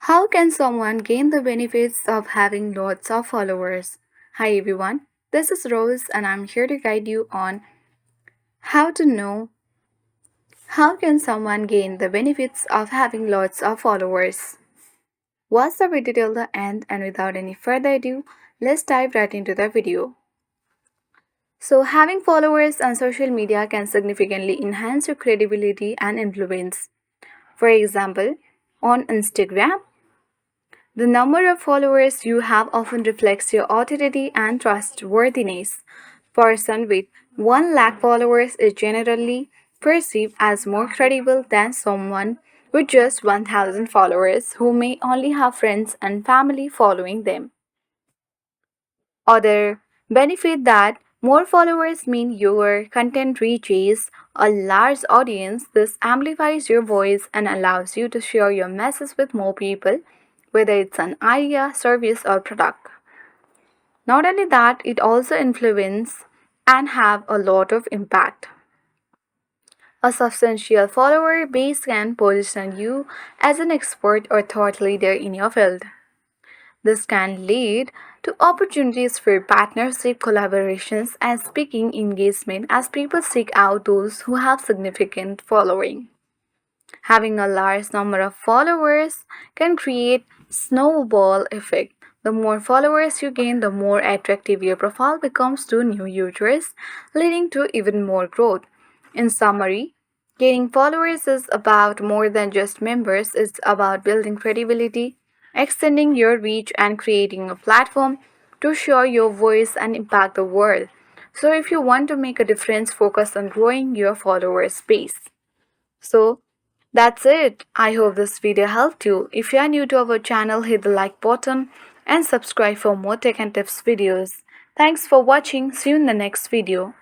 How can someone gain the benefits of having lots of followers? Hi everyone, this is Rose and I'm here to guide you on how to know how can someone gain the benefits of having lots of followers. Watch the video till the end and without any further ado, let's dive right into the video. So having followers on social media can significantly enhance your credibility and influence. For example, on Instagram, the number of followers you have often reflects your authority and trustworthiness. Person with 1 lakh followers is generally perceived as more credible than someone with just 1,000 followers who may only have friends and family following them. Other benefit that more followers mean your content reaches a large audience. This amplifies your voice and allows you to share your message with more people, whether it's an idea, service, or product. Not only that, it also influence and have a lot of impact. A substantial follower base can position you as an expert or thought leader in your field. This can lead to opportunities for partnership, collaborations, and speaking engagement as people seek out those who have significant following. Having a large number of followers can create snowball effect. The more followers you gain, the more attractive your profile becomes to new users, leading to even more growth. In summary, gaining followers is about more than just members, it's about building credibility, extending your reach, and creating a platform to share your voice and impact the world. So, if you want to make a difference, focus on growing your followers base. So, that's it. I hope this video helped you. If you are new to our channel, hit the like button and subscribe for more tech and tips videos. Thanks for watching. See you in the next video.